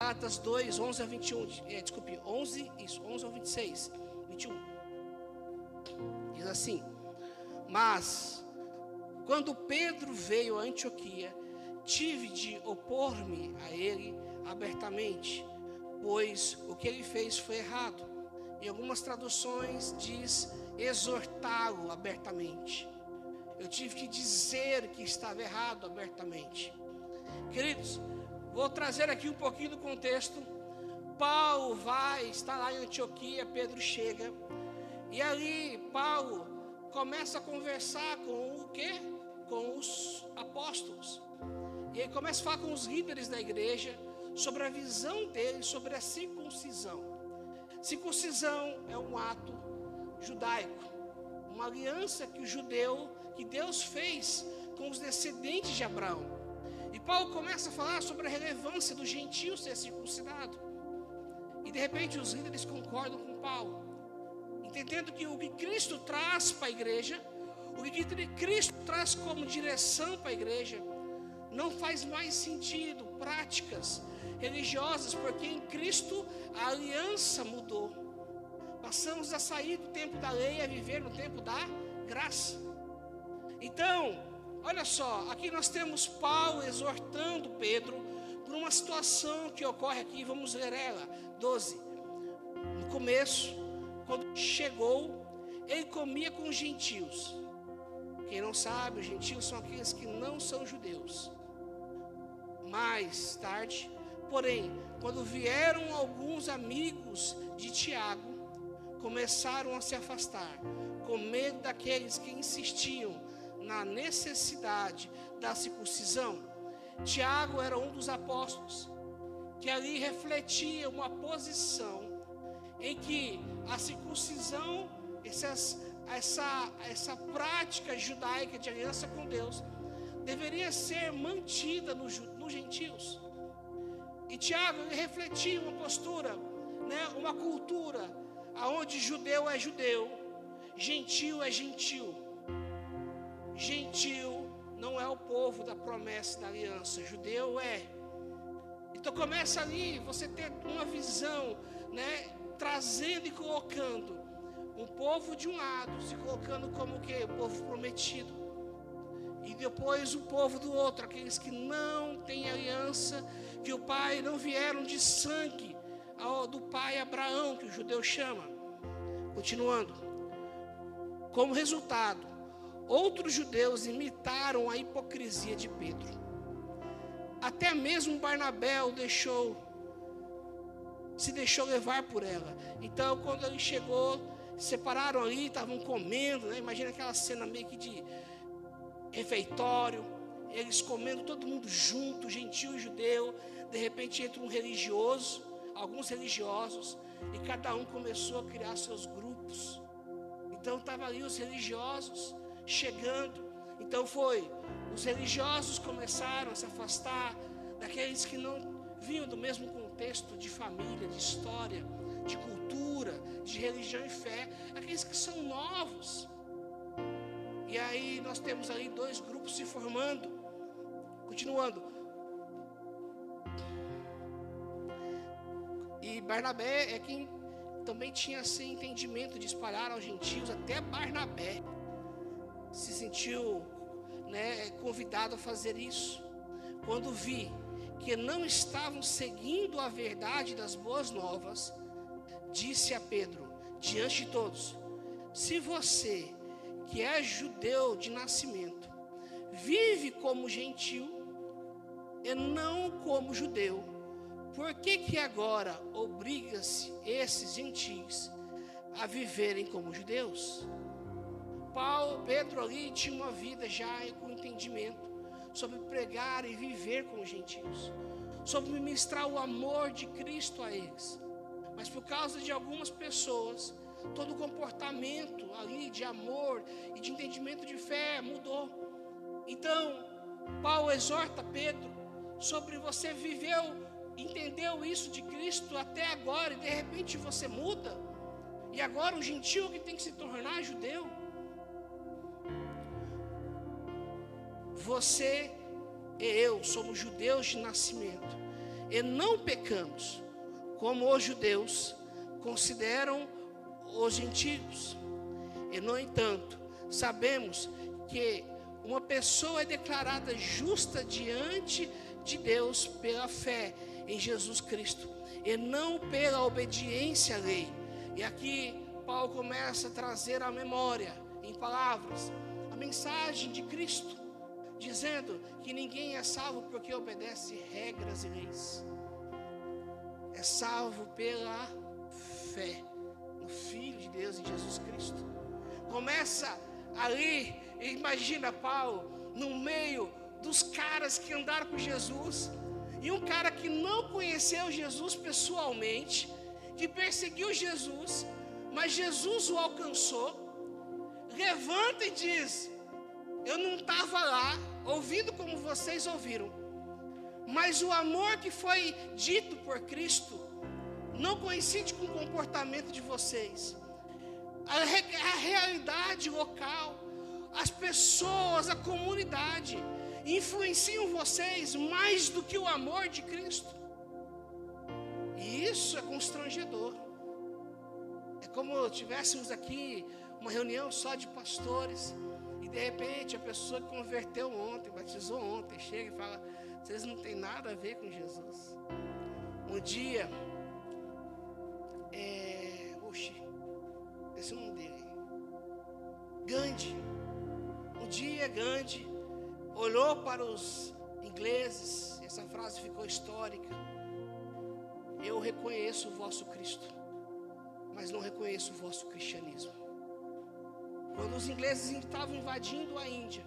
Gálatas 2, 11 a 21, desculpe, 11 ao 26, 21. Diz assim: mas, quando Pedro veio a Antioquia, tive de opor-me a ele abertamente, pois o que ele fez foi errado. Em algumas traduções diz exortá-lo abertamente. Eu tive que dizer que estava errado abertamente. Queridos, vou trazer aqui um pouquinho do contexto. Paulo está lá em Antioquia, Pedro chega, e ali Paulo começa a conversar com o quê? Com os apóstolos. E ele começa a falar com os líderes da igreja sobre a visão deles sobre a circuncisão. Circuncisão é um ato judaico, uma aliança que Deus fez com os descendentes de Abraão. E Paulo começa a falar sobre a relevância do gentio ser circuncidado. E de repente os líderes concordam com Paulo, entendendo que o que Cristo traz para a igreja, o que Cristo traz como direção para a igreja, não faz mais sentido práticas religiosas, porque em Cristo a aliança mudou. Passamos a sair do tempo da lei a viver no tempo da graça. Então, olha só, aqui nós temos Paulo exortando Pedro por uma situação que ocorre aqui, vamos ler ela, 12. No começo, quando chegou, ele comia com os gentios. Quem não sabe, os gentios são aqueles que não são judeus. Mais tarde, porém, quando vieram alguns amigos de Tiago, começaram a se afastar, com medo daqueles que insistiam na necessidade da circuncisão. Tiago era um dos apóstolos, que ali refletia uma posição em que a circuncisão, essa prática judaica de aliança com Deus, deveria ser mantida nos gentios. E Tiago refletia uma postura, uma cultura, onde judeu é judeu, gentil é gentil. Gentil não é o povo da promessa da aliança, judeu é. Então começa ali, você ter uma visão, trazendo e colocando um povo de um lado, se colocando como o quê? O povo prometido. E depois o povo do outro, aqueles que não têm aliança, que o pai não vieram de sangue do pai Abraão, que o judeu chama. Continuando. Como resultado, outros judeus imitaram a hipocrisia de Pedro. Até mesmo Barnabé se deixou levar por ela. Então, quando ele chegou, separaram ali, estavam comendo, imagina aquela cena meio que de refeitório, eles comendo, todo mundo junto, gentil e judeu. De repente entra um religioso, alguns religiosos, e cada um começou a criar seus grupos. Então estavam ali os religiosos chegando. Então os religiosos começaram a se afastar daqueles que não vinham do mesmo contexto de família, de história, de cultura, de religião e fé, aqueles que são novos. E aí nós temos ali dois grupos se formando. Continuando. E Barnabé é quem também tinha esse entendimento de espalhar aos gentios. Até Barnabé se sentiu convidado a fazer isso. Quando vi que não estavam seguindo a verdade das boas novas, disse a Pedro, diante de todos: se você, que é judeu de nascimento, vive como gentil e não como judeu, por que agora obriga-se esses gentios a viverem como judeus? Pedro ali tinha uma vida já com entendimento sobre pregar e viver com os gentios, sobre ministrar o amor de Cristo a eles. Mas por causa de algumas pessoas, todo o comportamento ali de amor e de entendimento de fé mudou. Então, Paulo exorta Pedro sobre você entendeu isso de Cristo até agora e de repente você muda. E agora o gentio que tem que se tornar judeu. Você e eu somos judeus de nascimento. e não pecamos, como os judeus consideram os gentios. E, no entanto, sabemos que uma pessoa é declarada justa diante de Deus pela fé em Jesus Cristo, e não pela obediência à lei. E aqui Paulo começa a trazer à memória, em palavras, a mensagem de Cristo, dizendo que ninguém é salvo porque obedece regras e leis. É salvo pela fé no Filho de Deus, em Jesus Cristo. Começa ali, imagina Paulo no meio dos caras que andaram com Jesus, e um cara que não conheceu Jesus pessoalmente, que perseguiu Jesus, mas Jesus o alcançou, levanta e diz: eu não estava lá, ouvindo como vocês ouviram, mas o amor que foi dito por Cristo não coincide com o comportamento de vocês. A realidade local, as pessoas, a comunidade influenciam vocês mais do que o amor de Cristo. E isso é constrangedor. É como tivéssemos aqui uma reunião só de pastores, e de repente a pessoa que converteu ontem, batizou ontem, chega e fala: vocês não têm nada a ver com Jesus. Um dia, esse é o nome dele, Gandhi. Um dia Gandhi olhou para os ingleses, essa frase ficou histórica: eu reconheço o vosso Cristo, mas não reconheço o vosso cristianismo. Quando os ingleses estavam invadindo a Índia,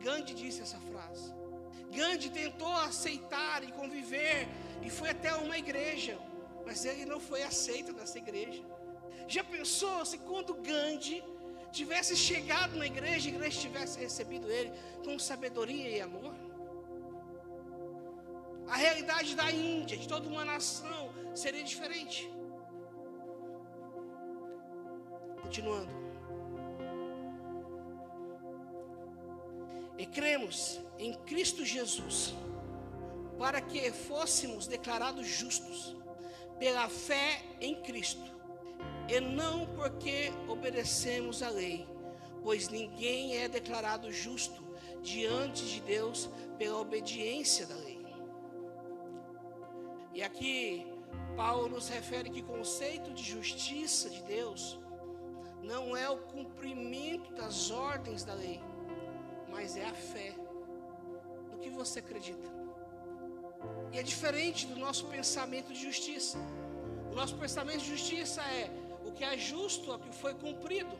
Gandhi disse essa frase. Gandhi tentou aceitar e conviver, e foi até uma igreja, mas ele não foi aceito nessa igreja. Já pensou se quando Gandhi tivesse chegado na igreja, a igreja tivesse recebido ele com sabedoria e amor? A realidade da Índia, de toda uma nação, seria diferente. Continuando. E cremos em Cristo Jesus, para que fôssemos declarados justos pela fé em Cristo, e não porque obedecemos a lei, pois ninguém é declarado justo diante de Deus pela obediência da lei. E aqui Paulo nos refere que o conceito de justiça de Deus não é o cumprimento das ordens da lei, mas é a fé no que você acredita. E é diferente do nosso pensamento de justiça. O nosso pensamento de justiça é o que é justo, é o que foi cumprido.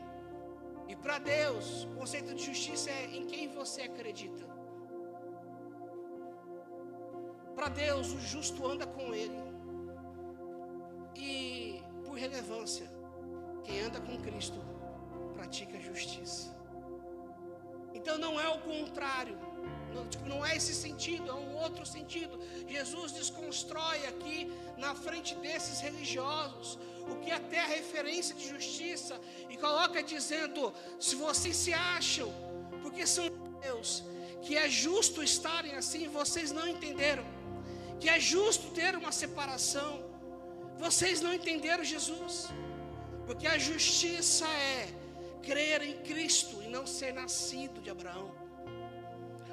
E para Deus, o conceito de justiça é em quem você acredita. Para Deus, o justo anda com Ele. E, por relevância, quem anda com Cristo pratica justiça. Então não é o contrário, não é esse sentido, é um outro sentido. Jesus desconstrói aqui na frente desses religiosos o que até a referência de justiça, e coloca dizendo: se vocês se acham, porque são judeus, que é justo estarem assim, vocês não entenderam que é justo ter uma separação, vocês não entenderam Jesus, porque a justiça é crer em Cristo e não ser nascido de Abraão.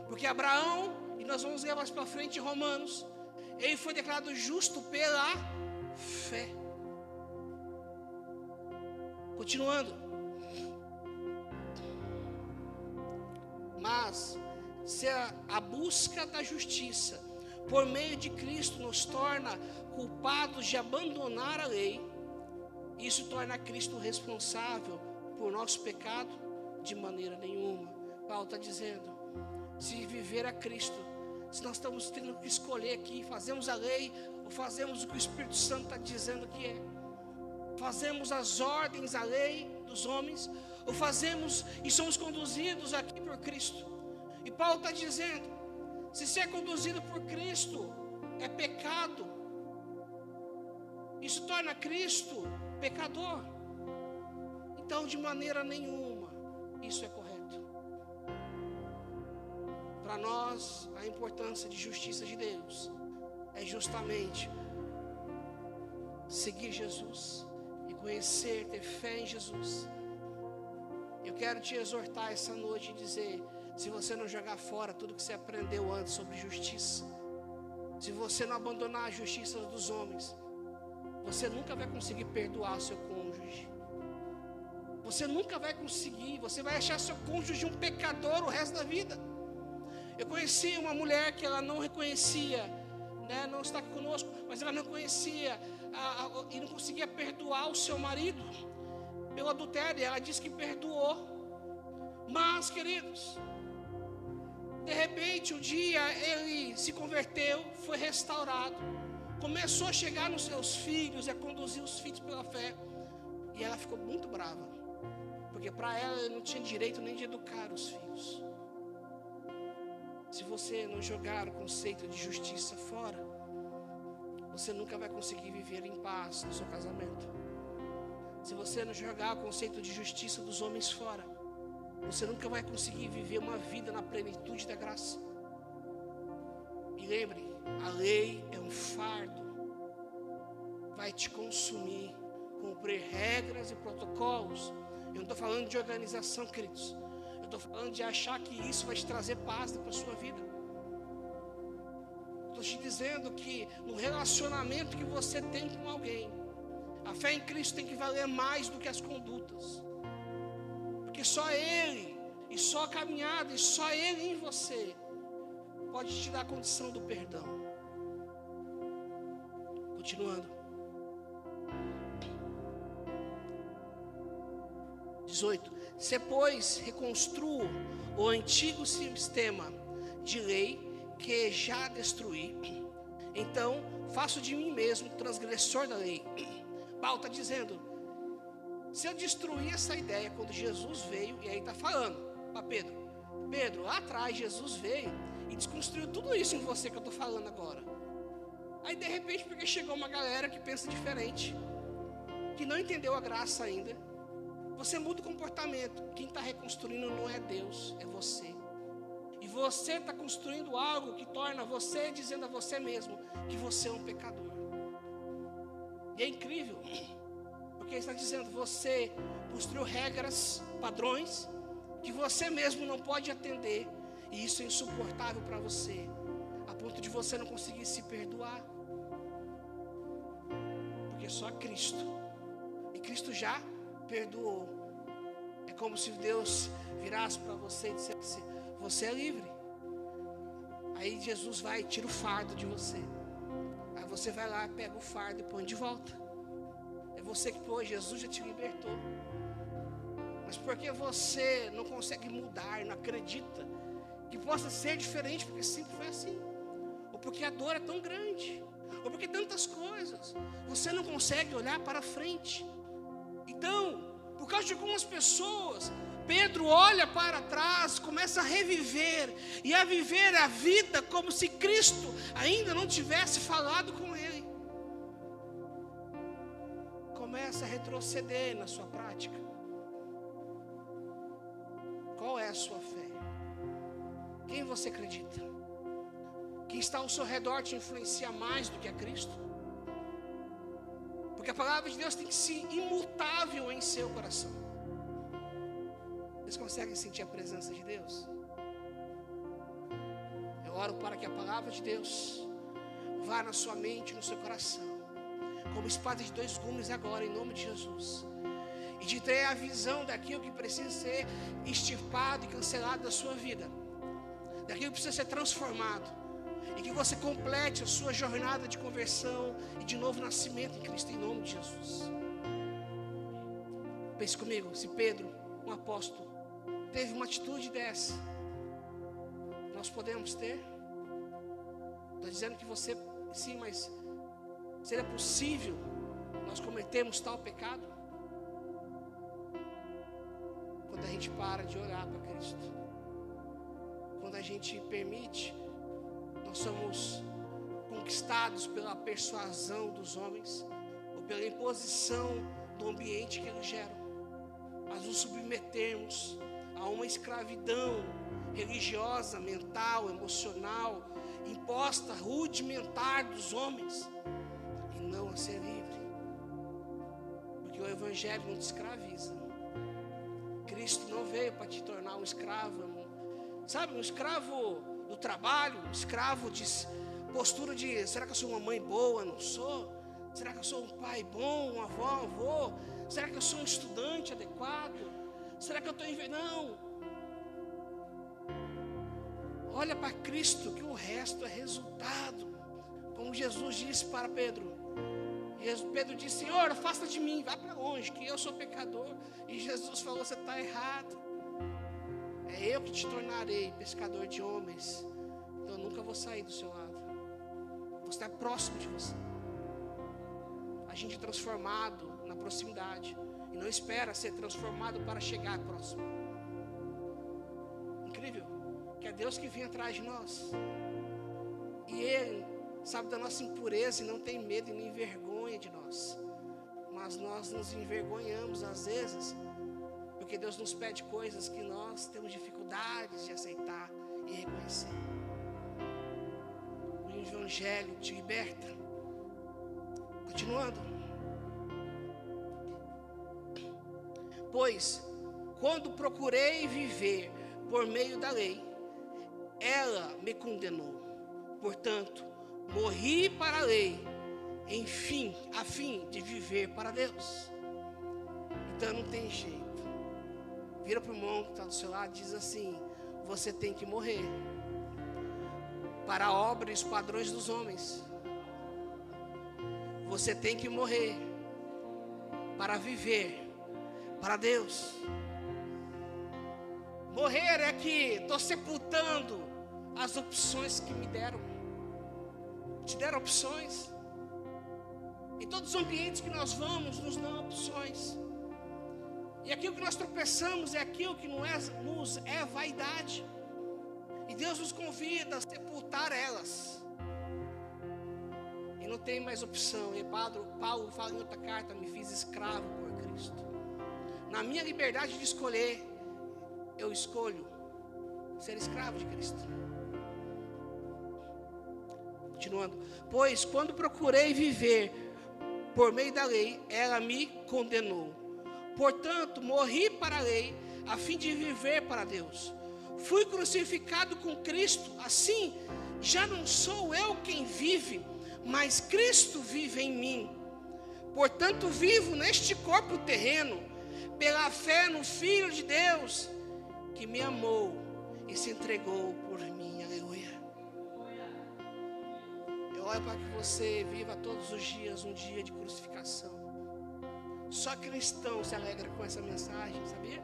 Porque Abraão, e nós vamos ler mais para frente em Romanos, ele foi declarado justo pela fé. Continuando. Mas se a busca da justiça por meio de Cristo nos torna culpados de abandonar a lei, isso torna Cristo responsável por nosso pecado? De maneira nenhuma. Paulo está dizendo: se viver a Cristo, se nós estamos tendo que escolher aqui, fazemos a lei ou fazemos o que o Espírito Santo está dizendo que é, fazemos as ordens, a lei dos homens, ou fazemos e somos conduzidos aqui por Cristo. E Paulo está dizendo: se ser conduzido por Cristo é pecado, isso torna Cristo pecador. Então, de maneira nenhuma, isso é correto. Para nós, a importância de justiça de Deus é justamente seguir Jesus e conhecer, ter fé em Jesus. Eu quero te exortar essa noite e dizer: se você não jogar fora tudo que você aprendeu antes sobre justiça, se você não abandonar a justiça dos homens, você nunca vai conseguir perdoar seu cônjuge. Você nunca vai conseguir, você vai achar seu cônjuge um pecador o resto da vida. Eu conheci uma mulher que ela não reconhecia, né, não está aqui conosco, mas ela não conhecia e não conseguia perdoar o seu marido pelo adultério. Ela disse que perdoou, mas, queridos, de repente um dia ele se converteu, foi restaurado, começou a chegar nos seus filhos e a conduzir os filhos pela fé, e ela ficou muito brava, porque para ela ele não tinha direito nem de educar os filhos. Se você não jogar o conceito de justiça fora, você nunca vai conseguir viver em paz no seu casamento. Se você não jogar o conceito de justiça dos homens fora, você nunca vai conseguir viver uma vida na plenitude da graça. E lembre, a lei é um fardo, vai te consumir. Cumprir regras e protocolos. Eu não estou falando de organização, queridos. Eu estou falando de achar que isso vai te trazer paz para a sua vida. Estou te dizendo que no relacionamento que você tem com alguém, a fé em Cristo tem que valer mais do que as condutas. Porque só Ele, e só a caminhada, e só Ele em você, pode te dar a condição do perdão. Continuando. 18. Se, pois, reconstruo o antigo sistema de lei que já destruí, então faço de mim mesmo transgressor da lei. Paulo está dizendo: se eu destruir essa ideia quando Jesus veio, e aí está falando para Pedro, lá atrás Jesus veio e desconstruiu tudo isso em você que eu estou falando agora. Aí de repente, porque chegou uma galera que pensa diferente, que não entendeu a graça ainda, você muda o comportamento. Quem está reconstruindo não é Deus, é você. E você está construindo algo que torna você, dizendo a você mesmo que você é um pecador. E é incrível, porque está dizendo: você construiu regras, padrões, que você mesmo não pode atender. E isso é insuportável para você, a ponto de você não conseguir se perdoar. Porque só Cristo, e Cristo já perdoou. É como se Deus virasse para você e dissesse: você é livre. Aí Jesus vai e tira o fardo de você. Aí você vai lá, pega o fardo e põe de volta. É você que, pô, Jesus já te libertou. Mas porque você não consegue mudar, não acredita que possa ser diferente, porque sempre foi assim, ou porque a dor é tão grande, ou porque tantas coisas, você não consegue olhar para frente. Então, por causa de algumas pessoas, Pedro olha para trás, começa a reviver e a viver a vida como se Cristo ainda não tivesse falado com ele. Começa a retroceder na sua prática. Qual é a sua fé? Quem você acredita? Quem está ao seu redor te influencia mais do que a Cristo? Porque a palavra de Deus tem que ser imutável em seu coração. Vocês conseguem sentir a presença de Deus? Eu oro para que a palavra de Deus vá na sua mente e no seu coração, como espada de dois gumes agora, em nome de Jesus. E te dê a visão daquilo que precisa ser extirpado e cancelado da sua vida, daquilo que precisa ser transformado, e que você complete a sua jornada de conversão e de novo nascimento em Cristo, em nome de Jesus. Pense comigo, se Pedro, um apóstolo, teve uma atitude dessa, nós podemos ter? Estou dizendo que você, sim, mas seria possível nós cometermos tal pecado? Quando a gente para de olhar para Cristo, quando a gente permite, nós somos conquistados pela persuasão dos homens, ou pela imposição do ambiente que eles geram, nós nos submetemos a uma escravidão religiosa, mental, emocional, imposta, rudimentar dos homens, e não a ser livre. Porque o Evangelho não te escraviza. Cristo não veio para te tornar um escravo, sabe, um escravo do trabalho, um escravo de postura de, será que eu sou uma mãe boa? Não sou? Será que eu sou um pai bom, uma avó, um avô? Será que eu sou um estudante adequado? Será que eu estou não? Olha para Cristo, que o resto é resultado. Como Jesus disse para Pedro. Pedro disse, Senhor, afasta de mim, vai para longe, que eu sou pecador. E Jesus falou, você está errado. É eu que te tornarei pescador de homens. Então eu nunca vou sair do seu lado. Vou estar próximo de você. A gente é transformado na proximidade. E não espera ser transformado para chegar próximo. Incrível. Que é Deus que vem atrás de nós. E Ele sabe da nossa impureza e não tem medo e nem vergonha de nós. Mas nós nos envergonhamos às vezes, porque Deus nos pede coisas que nós temos dificuldades de aceitar e reconhecer. O Evangelho te liberta. Continuando. Pois, quando procurei viver por meio da lei, ela me condenou. Portanto, morri para a lei, a fim de viver para Deus. Então não tem jeito. Vira para o irmão que está do seu lado e diz assim, você tem que morrer para a obra e os padrões dos homens. Você tem que morrer para viver para Deus. Morrer é que estou sepultando as opções que me deram. Te deram opções. Em todos os ambientes que nós vamos, nos dão opções. E aquilo que nós tropeçamos é aquilo que nos é vaidade. E Deus nos convida a sepultar elas. E não tem mais opção. E Paulo fala em outra carta, me fiz escravo por Cristo. Na minha liberdade de escolher, eu escolho ser escravo de Cristo. Continuando. Pois quando procurei viver por meio da lei, ela me condenou. Portanto, morri para a lei, a fim de viver para Deus. Fui crucificado com Cristo, assim, já não sou eu quem vive, mas Cristo vive em mim. Portanto, vivo neste corpo terreno, pela fé no Filho de Deus, que me amou e se entregou por mim. Aleluia. Eu oro para que você viva todos os dias um dia de crucificação. Só cristão se alegra com essa mensagem, sabia?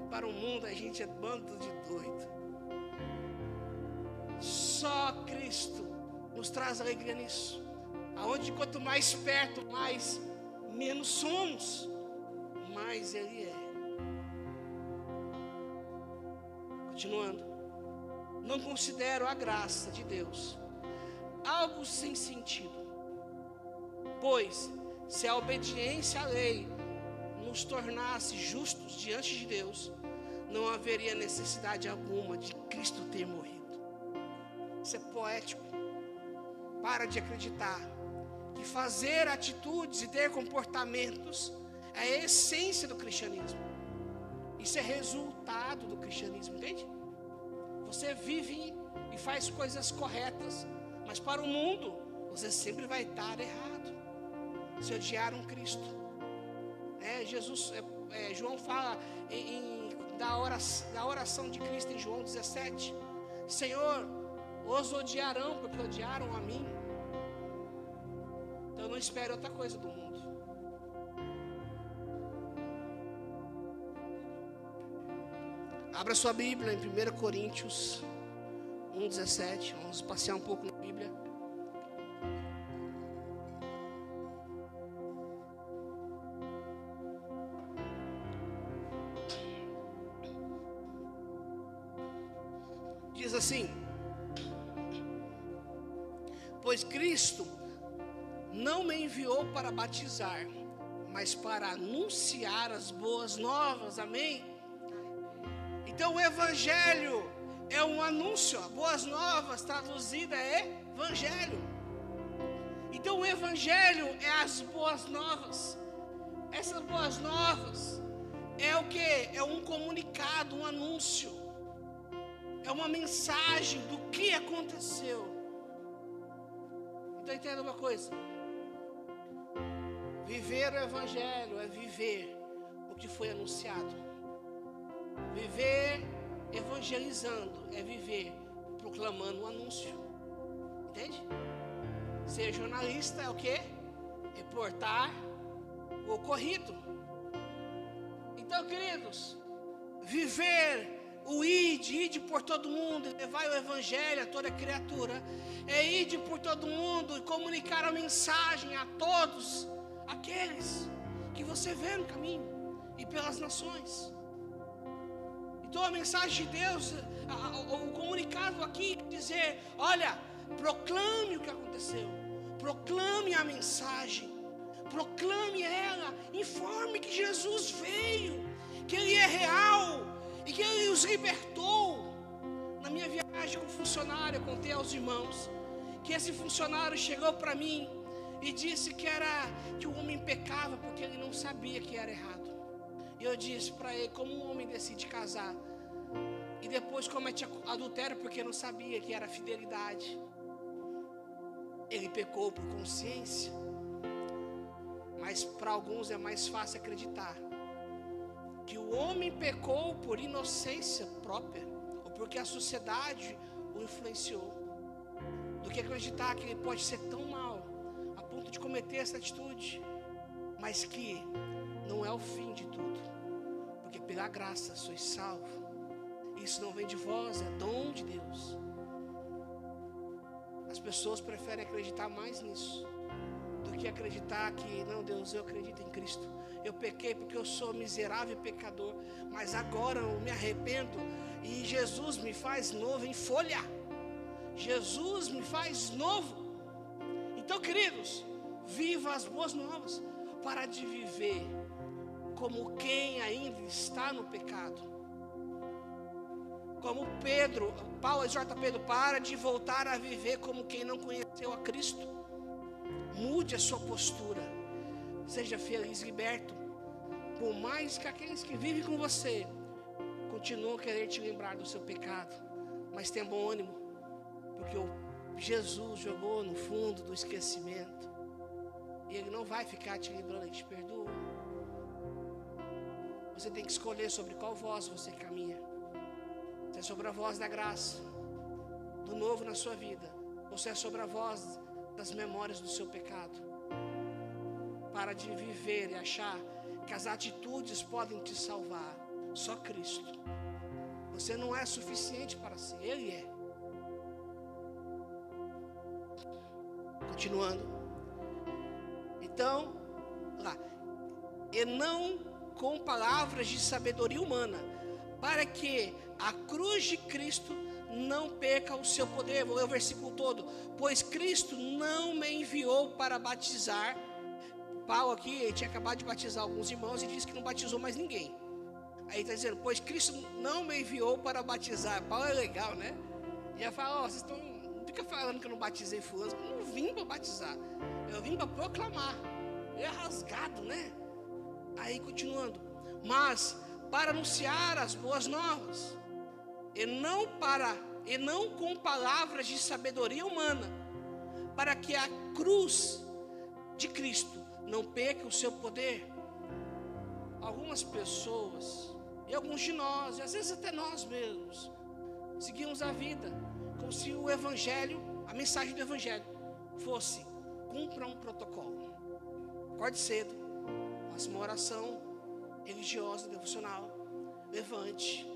Para o mundo a gente é bando de doido. Só Cristo nos traz alegria nisso. Aonde quanto mais perto, menos somos, mais Ele é. Continuando. Não considero a graça de Deus algo sem sentido. Pois, se a obediência à lei nos tornasse justos diante de Deus, não haveria necessidade alguma de Cristo ter morrido. Isso é poético. Para de acreditar que fazer atitudes e ter comportamentos é a essência do cristianismo. Isso é resultado do cristianismo, entende? Você vive e faz coisas corretas, mas para o mundo você sempre vai estar errado. Se odiaram Cristo. João fala da oração de Cristo em João 17. Senhor, os odiarão porque odiaram a mim. Então não espere outra coisa do mundo. Abra sua Bíblia em 1 Coríntios 1,17. Vamos passear um pouco na Bíblia. Diz assim: pois Cristo não me enviou para batizar, mas para anunciar as boas novas. Amém? Então o Evangelho é um anúncio. Boas novas, traduzida é evangelho. Então o evangelho é as boas novas. Essas boas novas é o que? É um comunicado, um anúncio. É uma mensagem do que aconteceu. Então entenda uma coisa. Viver o evangelho é viver o que foi anunciado. Viver evangelizando é viver proclamando um anúncio. Entende? Ser jornalista é o quê? Reportar o ocorrido. Então, queridos, viver o ide por todo mundo, levar o evangelho a toda criatura, é ide por todo mundo e comunicar a mensagem a todos aqueles que você vê no caminho e pelas nações. Então a mensagem de Deus, o comunicado aqui, dizer, olha, proclame o que aconteceu, proclame a mensagem, proclame ela, informe que Jesus veio, que Ele é real e que Ele os libertou. Na minha viagem com funcionário, eu contei aos irmãos que esse funcionário chegou para mim e disse que o homem pecava porque ele não sabia que era errado. E eu disse para ele, como um homem decide casar e depois comete adultério porque não sabia que era fidelidade, ele pecou por consciência. Mas para alguns é mais fácil acreditar que o homem pecou por inocência própria, ou porque a sociedade o influenciou, do que acreditar que ele pode ser tão mau a ponto de cometer essa atitude, mas que não é o fim de tudo, porque pela graça sois salvos. Isso não vem de vós, é dom de Deus. As pessoas preferem acreditar mais nisso do que acreditar que, não, Deus, eu acredito em Cristo. Eu pequei porque eu sou miserável e pecador, mas agora eu me arrependo e Jesus me faz novo em folha. Jesus me faz novo. Então, queridos, viva as boas novas. Para de viver como quem ainda está no pecado. Como Paulo exorta Pedro, para de voltar a viver como quem não conheceu a Cristo. Mude a sua postura. Seja feliz, liberto. Por mais que aqueles que vivem com você continuam a querer te lembrar do seu pecado, mas tenha bom ânimo, porque Jesus jogou no fundo do esquecimento e Ele não vai ficar te lembrando, Ele te perdoa. Você tem que escolher sobre qual voz você caminha. Se é sobre a voz da graça, do novo na sua vida, ou se é sobre a voz das memórias do seu pecado. Para de viver e achar que as atitudes podem te salvar. Só Cristo. Você não é suficiente para si, Ele é. Continuando. Então, lá. E não com palavras de sabedoria humana, para que a cruz de Cristo não perca o seu poder. Vou ler o versículo todo. Pois Cristo não me enviou para batizar. Paulo aqui, ele tinha acabado de batizar alguns irmãos e disse que não batizou mais ninguém. Aí está dizendo, pois Cristo não me enviou para batizar. Paulo é legal, né? E já fala, vocês estão, não fica falando que eu não batizei fulano. Eu não vim para batizar, eu vim para proclamar. É rasgado, né? Aí continuando, mas para anunciar as boas novas, e não com palavras de sabedoria humana, para que a cruz de Cristo não perca o seu poder. Algumas pessoas, e alguns de nós, e às vezes até nós mesmos, seguimos a vida como se o evangelho, a mensagem do evangelho fosse: cumpra um protocolo, acorde cedo, faça uma oração religiosa, devocional, levante,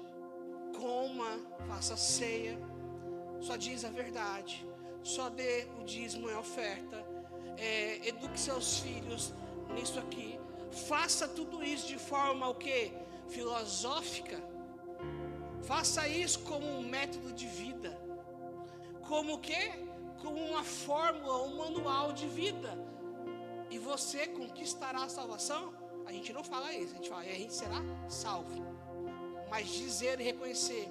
coma, faça ceia, só diz a verdade, só dê o dízimo e a oferta, eduque seus filhos nisso aqui, faça tudo isso de forma o quê? Filosófica. Faça isso como um método de vida, como o quê? Como uma fórmula, um manual de vida, e você conquistará a salvação. A gente não fala isso, a gente fala, a gente será salvo. Mas dizer e reconhecer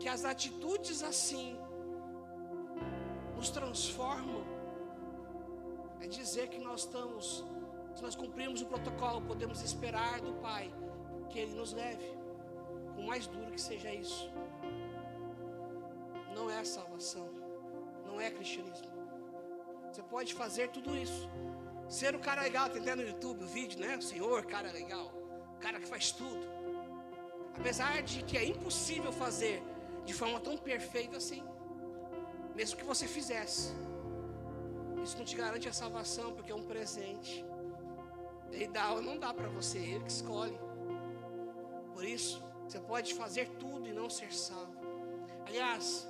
que as atitudes assim nos transformam, é dizer que nós estamos, se nós cumprirmos o protocolo, podemos esperar do Pai que Ele nos leve, por mais duro que seja isso. Não é salvação, não é cristianismo. Você pode fazer tudo isso, ser o cara legal, tem até no YouTube o vídeo, né? O senhor, cara legal, o cara que faz tudo. Apesar de que é impossível fazer de forma tão perfeita assim, mesmo que você fizesse, isso não te garante a salvação, porque é um presente. Ele dá ou não dá para você, Ele que escolhe. Por isso, você pode fazer tudo e não ser salvo. Aliás,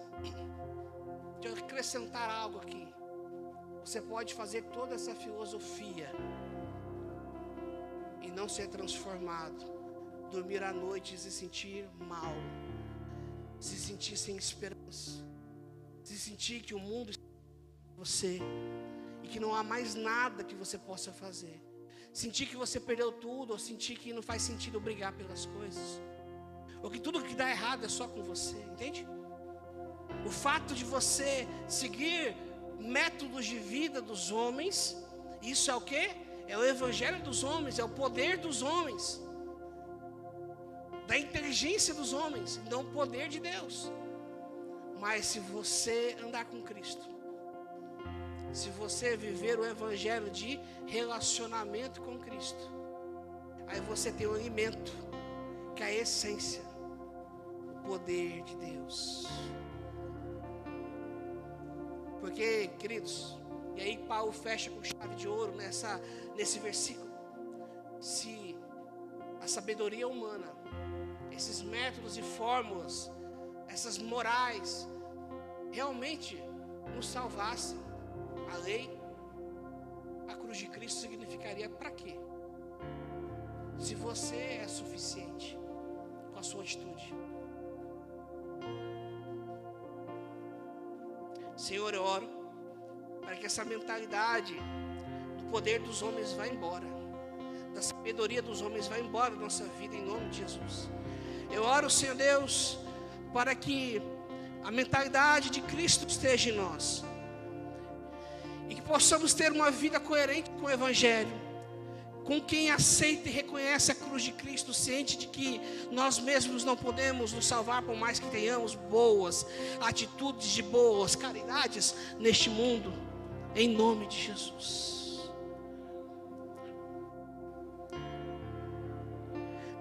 deixa eu acrescentar algo aqui. Você pode fazer toda essa filosofia e não ser transformado, dormir à noite e se sentir mal, se sentir sem esperança, se sentir que o mundo está com você e que não há mais nada que você possa fazer, sentir que você perdeu tudo, ou sentir que não faz sentido brigar pelas coisas, ou que tudo que dá errado é só com você, entende? O fato de você seguir métodos de vida dos homens, isso é o quê? É o evangelho dos homens, é o poder dos homens, da inteligência dos homens, não o poder de Deus. Mas se você andar com Cristo, se você viver o evangelho de relacionamento com Cristo, aí você tem o alimento, que é a essência, o poder de Deus. Porque, queridos, e aí Paulo fecha com chave de ouro nesse versículo. Se a sabedoria humana, esses métodos e fórmulas, essas morais, realmente nos salvassem, a lei, a cruz de Cristo significaria para quê? Se você é suficiente com a sua atitude. Senhor, eu oro para que essa mentalidade do poder dos homens vá embora, da sabedoria dos homens vá embora da nossa vida, em nome de Jesus. Eu oro, Senhor Deus, para que a mentalidade de Cristo esteja em nós e que possamos ter uma vida coerente com o Evangelho, com quem aceita e reconhece a cruz de Cristo, ciente de que nós mesmos não podemos nos salvar, por mais que tenhamos boas atitudes de boas caridades neste mundo, em nome de Jesus.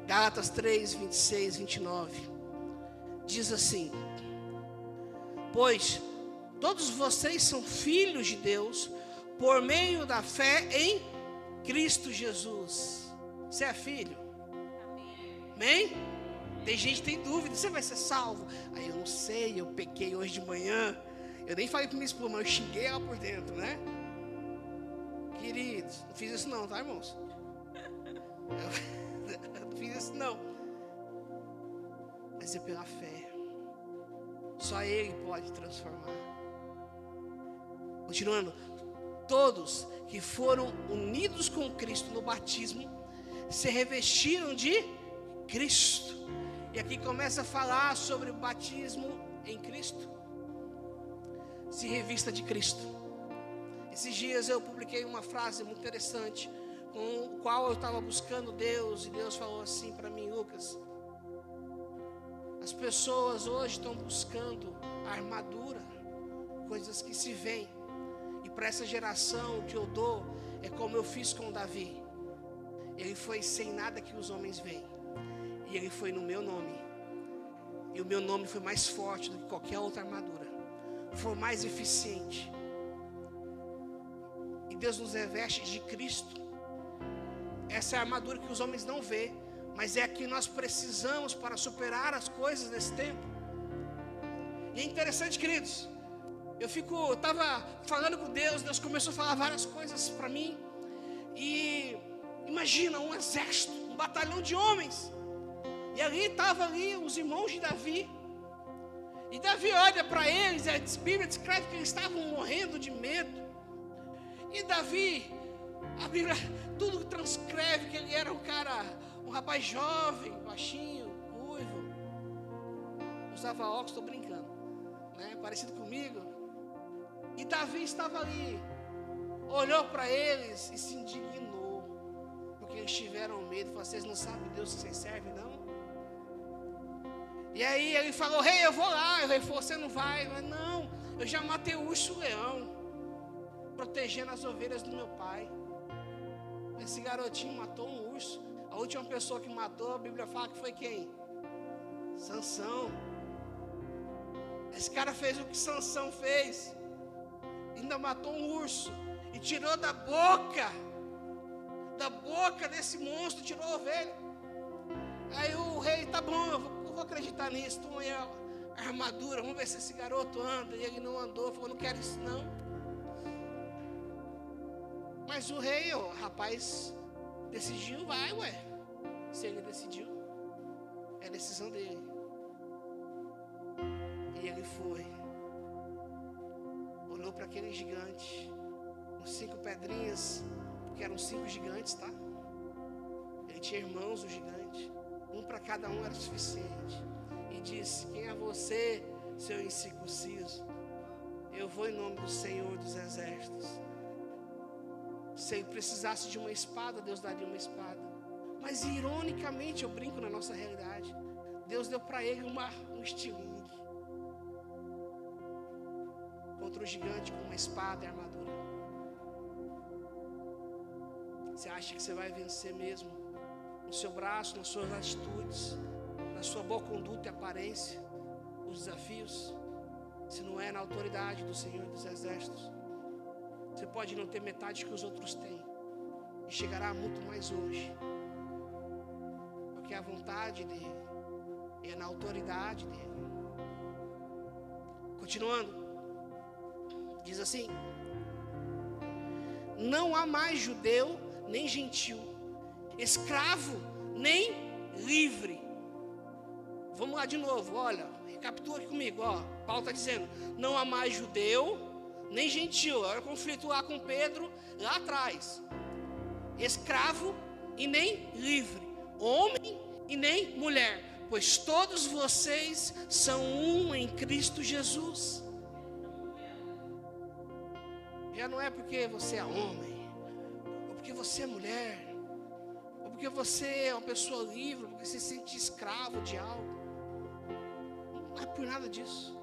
Gálatas 3, 26, 29 diz assim: pois todos vocês são filhos de Deus por meio da fé em Cristo Jesus. Você é filho? Amém? Tem gente que tem dúvida, você vai ser salvo? Aí eu não sei, eu pequei hoje de manhã. Eu nem falei para minha esposa, mas eu xinguei ela por dentro, né? Queridos, não fiz isso não, tá, irmãos? Eu não fiz isso não. Mas é pela fé. Só Ele pode transformar. Continuando, todos que foram unidos com Cristo no batismo se revestiram de Cristo. E aqui começa a falar sobre o batismo em Cristo. Se revista de Cristo. Esses dias eu publiquei uma frase muito interessante, com a qual eu estava buscando Deus, e Deus falou assim para mim: Lucas, as pessoas hoje estão buscando a armadura, coisas que se veem. E para essa geração o que eu dou é como eu fiz com Davi. Ele foi sem nada que os homens veem, e ele foi no meu nome. E o meu nome foi mais forte do que qualquer outra armadura, foi mais eficiente. E Deus nos reveste de Cristo. Essa é a armadura que os homens não vê, mas é a que nós precisamos para superar as coisas desse tempo. E é interessante, queridos, eu estava falando com Deus, Deus começou a falar várias coisas para mim. E imagina um exército, um batalhão de homens. E ali estavam os irmãos de Davi. E Davi olha para eles, a Bíblia descreve que eles estavam morrendo de medo. E Davi, a Bíblia tudo transcreve que ele era um rapaz jovem, baixinho, ruivo, usava óculos, estou brincando, né? Parecido comigo. E Davi estava ali, olhou para eles e se indignou, porque eles tiveram medo. Falou: vocês não sabem Deus que vocês servem, não? E aí ele falou: rei, eu vou lá. O rei falou: você não vai? Mas não, eu já matei o urso e o leão, protegendo as ovelhas do meu pai. Esse garotinho matou um urso. A última pessoa que matou, a Bíblia fala que foi quem? Sansão. Esse cara fez o que Sansão fez. Ainda matou um urso e tirou da boca desse monstro, tirou a ovelha. Aí o rei: tá bom, eu vou acreditar nisso. Toma aí a armadura, vamos ver se esse garoto anda. E ele não andou, falou: não quero isso não. Mas o rei, o rapaz, decidiu, vai, ué. Se ele decidiu, é decisão dele. E ele foi. Olhou para aquele gigante, com 5 pedrinhas, que eram 5 gigantes, tá? Ele tinha irmãos, o gigante. Um para cada um era suficiente. E disse: quem é você, seu incircunciso? Eu vou em nome do Senhor dos Exércitos. Se ele precisasse de uma espada, Deus daria uma espada. Mas ironicamente, eu brinco na nossa realidade, Deus deu para ele um estilingue contra o gigante, com uma espada e armadura. Você acha que você vai vencer mesmo no seu braço, nas suas atitudes, na sua boa conduta e aparência, os desafios, se não é na autoridade do Senhor dos Exércitos? Você pode não ter metade que os outros têm, e chegará muito mais longe, porque é a vontade dele, é na autoridade dele. Continuando, diz assim: não há mais judeu nem gentil, escravo nem livre. Vamos lá de novo, olha, recapitula aqui comigo, ó. Paulo está dizendo: não há mais judeu nem gentil. Era o conflito lá com Pedro, lá atrás. Escravo e nem livre, homem e nem mulher, pois todos vocês são um em Cristo Jesus. Já não é porque você é homem, ou porque você é mulher, ou porque você é uma pessoa livre, porque você se sente escravo de algo. Não é por nada disso,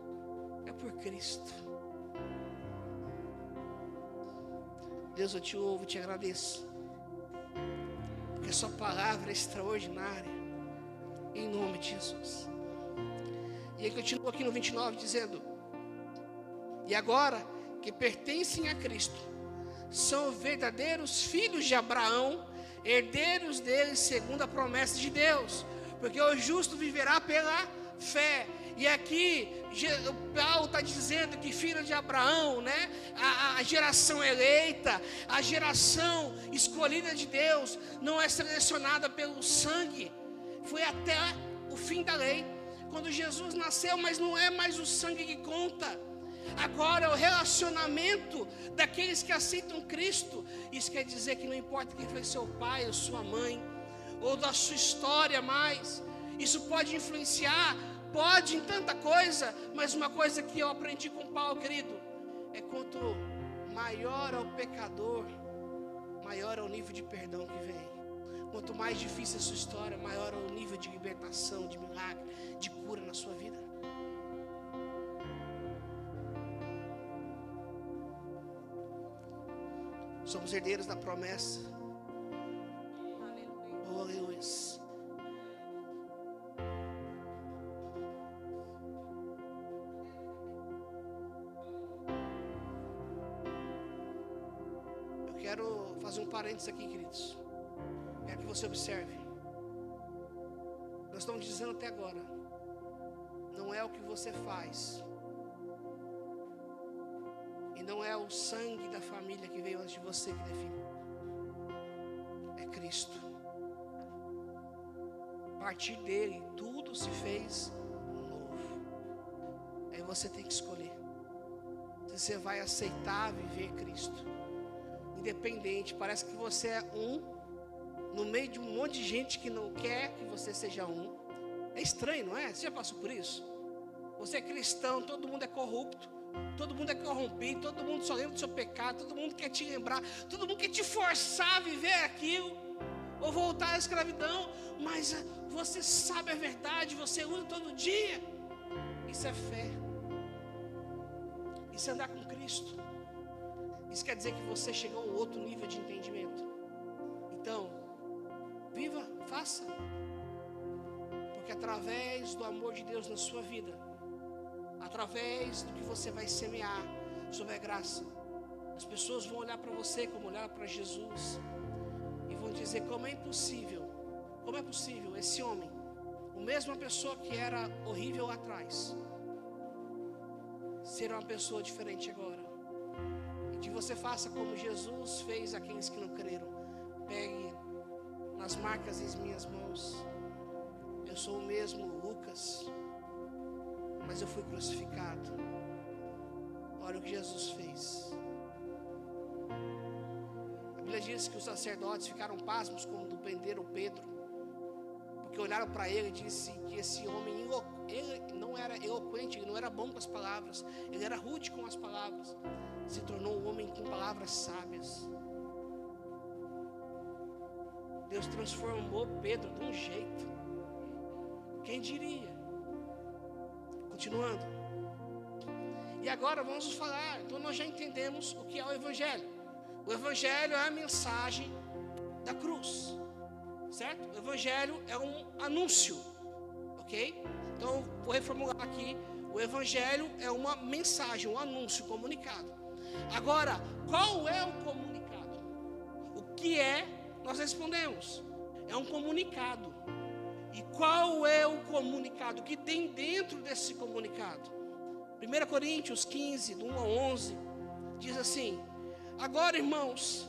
é por Cristo. Deus, eu te louvo e te agradeço, porque a sua palavra é extraordinária, em nome de Jesus. E ele continua aqui no 29 dizendo: e agora que pertencem a Cristo, são verdadeiros filhos de Abraão, herdeiros dele segundo a promessa de Deus, porque o justo viverá pela fé. E aqui Paulo está dizendo que filho de Abraão, né? A geração eleita, a geração escolhida de Deus, não é selecionada pelo sangue, foi até o fim da lei, quando Jesus nasceu, mas não é mais o sangue que conta. Agora é o relacionamento daqueles que aceitam Cristo. Isso quer dizer que não importa quem foi seu pai ou sua mãe, ou da sua história mais, isso pode influenciar, pode em tanta coisa, mas uma coisa que eu aprendi com Paulo, querido, é quanto maior é o pecador, maior é o nível de perdão que vem. Quanto mais difícil a sua história, maior é o nível de libertação, de milagre, de cura na sua vida. Somos herdeiros da promessa. Oh, aleluia. Eu quero fazer um parênteses aqui, queridos. Quero que você observe. Nós estamos dizendo até agora, não é o que você faz, e não é o sangue da família que veio antes de você que define. É Cristo. A partir dele, tudo se fez novo. Aí você tem que escolher se você vai aceitar viver Cristo. Independente, parece que você é no meio de um monte de gente que não quer que você seja um. É estranho, não é? Você já passou por isso? Você é cristão, todo mundo é corrupto, todo mundo é corrompido, todo mundo só lembra do seu pecado, todo mundo quer te lembrar, todo mundo quer te forçar a viver aquilo, ou voltar à escravidão, mas você sabe a verdade, você usa todo dia. Isso é fé. Isso é andar com Cristo. Isso quer dizer que você chegou a um outro nível de entendimento. Então, viva, faça. Porque através do amor de Deus na sua vida, através do que você vai semear sobre a graça, as pessoas vão olhar para você como olharam para Jesus e vão dizer: como é possível esse homem, a mesma pessoa que era horrível lá atrás, ser uma pessoa diferente agora. E que você faça como Jesus fez àqueles que não creram. Pegue nas marcas das minhas mãos. Eu sou o mesmo Lucas, mas eu fui crucificado. Olha o que Jesus fez. A Bíblia diz que os sacerdotes ficaram pasmos quando prenderam Pedro, porque olharam para ele e disse que esse homem ele não era eloquente, ele não era bom com as palavras, ele era rude com as palavras, se tornou um homem com palavras sábias. Deus transformou Pedro de um jeito, quem diria? Continuando. E agora vamos falar. Então nós já entendemos o que é o Evangelho. O Evangelho é a mensagem da cruz, certo? O Evangelho é um anúncio, ok? Então vou reformular aqui. O Evangelho é uma mensagem, um anúncio, um comunicado. Agora, qual é o comunicado? O que é? Nós respondemos. É um comunicado. E qual é o comunicado? O que tem dentro desse comunicado? 1 Coríntios 15, do 1 a 11, diz assim: agora, irmãos,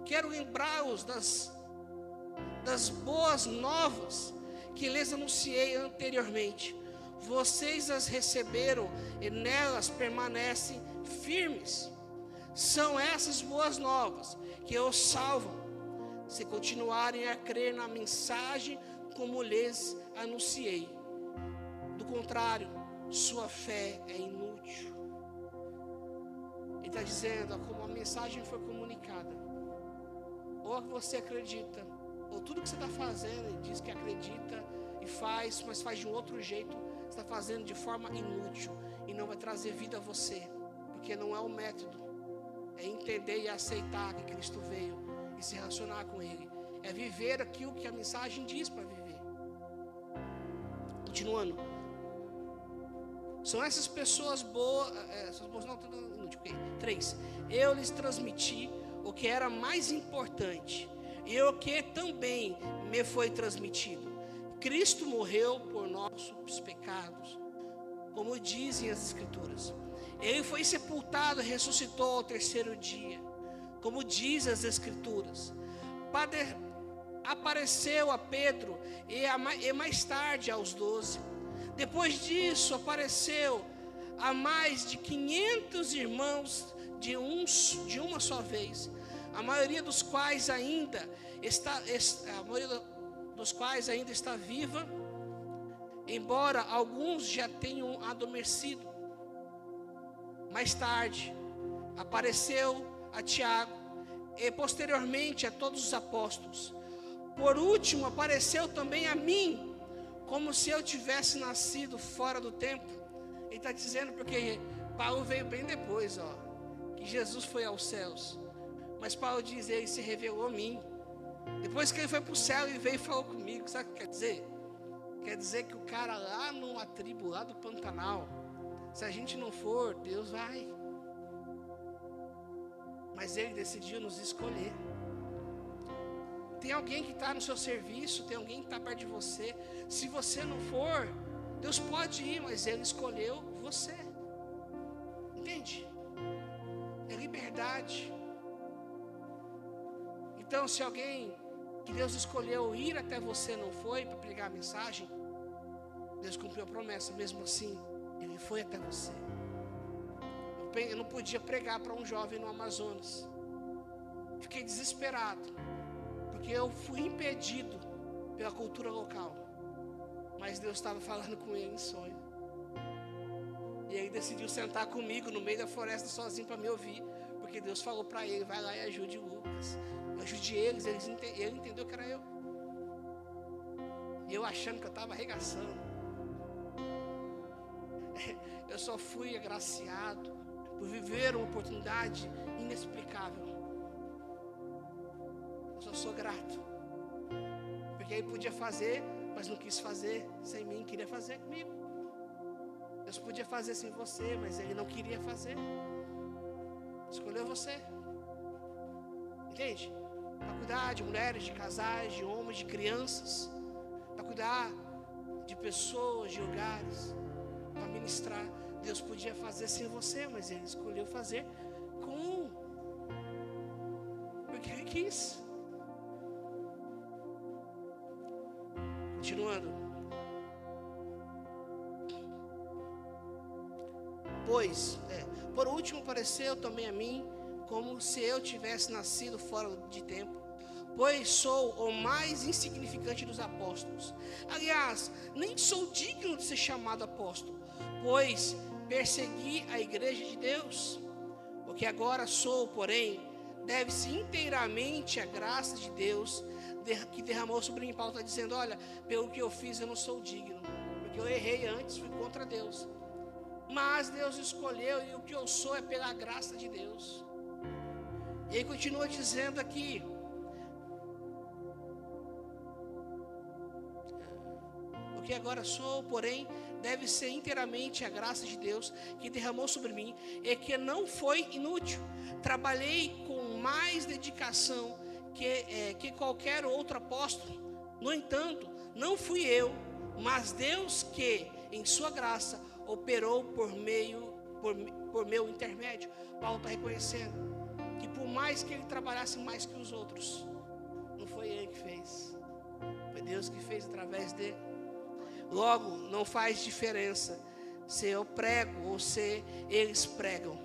quero lembrá-los das boas novas que lhes anunciei anteriormente. Vocês as receberam e nelas permanecem firmes. São essas boas novas que os salvam, se continuarem a crer na mensagem como lhes anunciei. Do contrário, sua fé é inútil. Ele está dizendo, como a mensagem foi comunicada, ou você acredita, ou tudo que você está fazendo, ele diz que acredita e faz, mas faz de um outro jeito, você está fazendo de forma inútil e não vai trazer vida a você, porque não é o método, é entender e aceitar que Cristo veio e se relacionar com Ele, é viver aquilo que a mensagem diz para viver. Continuando, são essas pessoas boas, não, 3, eu lhes transmiti o que era mais importante, e o que também me foi transmitido. Cristo morreu por nossos pecados, como dizem as Escrituras. Ele foi sepultado e ressuscitou ao terceiro dia, como diz as Escrituras. Apareceu a Pedro e mais tarde aos 12. Depois disso apareceu a mais de 500 irmãos de uma só vez, a maioria dos quais ainda está viva, embora alguns já tenham adormecido. Mais tarde apareceu a Tiago e posteriormente a todos os apóstolos. Por último, apareceu também a mim, como se eu tivesse nascido fora do tempo. Ele está dizendo porque Paulo veio bem depois, que Jesus foi aos céus. Mas Paulo diz, ele se revelou a mim. Depois que ele foi para o céu, ele veio e falou comigo. Sabe o que quer dizer? Quer dizer que o cara lá numa tribo, lá do Pantanal, se a gente não for, Deus vai. Mas ele decidiu nos escolher. Tem alguém que está no seu serviço, tem alguém que está perto de você. Se você não for, Deus pode ir, mas Ele escolheu você. Entende? É liberdade. Então, se alguém que Deus escolheu ir até você não foi para pregar a mensagem, Deus cumpriu a promessa. Mesmo assim, Ele foi até você. Eu não podia pregar para um jovem no Amazonas. Fiquei desesperado, porque eu fui impedido pela cultura local. Mas Deus estava falando com ele em sonho. E ele decidiu sentar comigo no meio da floresta sozinho para me ouvir. Porque Deus falou para ele, vai lá e ajude o Lucas. Ajude eles, ele entendeu que era eu. E eu achando que eu estava arregaçando. Eu só fui agraciado por viver uma oportunidade inexplicável. Eu só sou grato. Porque ele podia fazer, mas não quis fazer sem mim, queria fazer comigo. Deus podia fazer sem você, mas ele não queria fazer. Escolheu você. Entende? Para cuidar de mulheres, de casais, de homens, de crianças. Para cuidar de pessoas, de lugares. Para ministrar. Deus podia fazer sem você, mas ele escolheu fazer com. Porque ele quis. Continuando. Pois, por último, pareceu também a mim como se eu tivesse nascido fora de tempo, pois sou o mais insignificante dos apóstolos. Aliás, nem sou digno de ser chamado apóstolo, pois persegui a igreja de Deus. O que agora sou, porém, deve-se inteiramente à graça de Deus que derramou sobre mim. Paulo está dizendo, olha, pelo que eu fiz eu não sou digno, porque eu errei antes, fui contra Deus. Mas Deus escolheu e o que eu sou é pela graça de Deus. E ele continua dizendo aqui, o que agora sou, porém, deve ser inteiramente a graça de Deus que derramou sobre mim e que não foi inútil. Trabalhei com mais dedicação que qualquer outro apóstolo. No entanto, não fui eu, mas Deus que, em sua graça, operou por meu intermédio. Paulo está reconhecendo que por mais que ele trabalhasse mais que os outros, não foi ele que fez, foi Deus que fez através dele. Logo, não faz diferença se eu prego ou se eles pregam,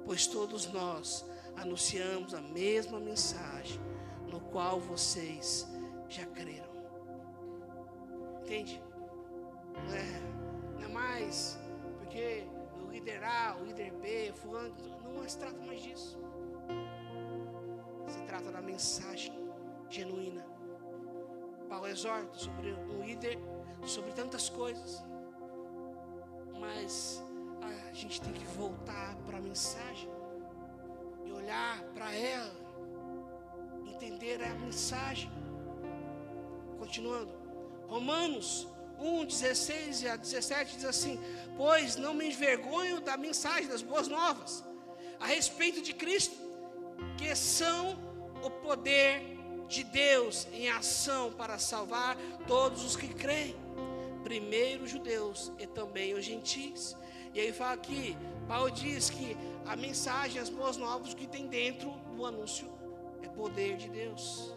pois todos nós anunciamos a mesma mensagem, no qual vocês já creram. Entende? Não é mais porque o líder A, o líder B, fulano, não se trata mais disso. Se trata da mensagem genuína. Paulo exorta sobre um líder, sobre tantas coisas, mas a gente tem que voltar para a mensagem e olhar para ela, entender a mensagem. Continuando, Romanos 1, 16 a 17 diz assim, pois não me envergonho da mensagem das boas novas a respeito de Cristo, que são o poder de Deus em ação para salvar todos os que creem, primeiro os judeus e também os gentios. E aí fala aqui, Paulo diz que a mensagem, as boas novas, o que tem dentro do anúncio é poder de Deus.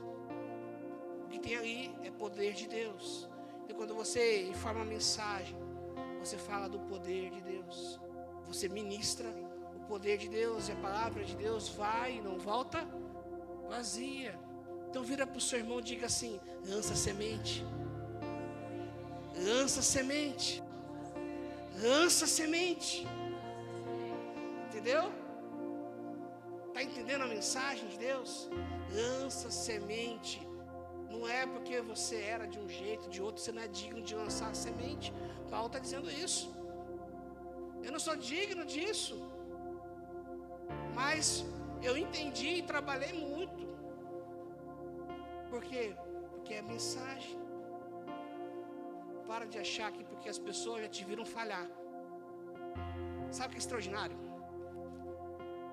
O que tem ali é poder de Deus. E quando você informa a mensagem, você fala do poder de Deus. Você ministra o poder de Deus, e a palavra de Deus vai e não volta vazia. Então vira para o seu irmão e diga assim, lança semente. Lança semente. Lança semente. Entendeu? Está entendendo a mensagem de Deus? Lança semente. Não é porque você era de um jeito, de outro, você não é digno de lançar a semente. Paulo está dizendo isso. Eu não sou digno disso. Mas eu entendi e trabalhei muito. Por quê? Porque é mensagem. Para de achar que porque as pessoas já te viram falhar. Sabe o que é extraordinário?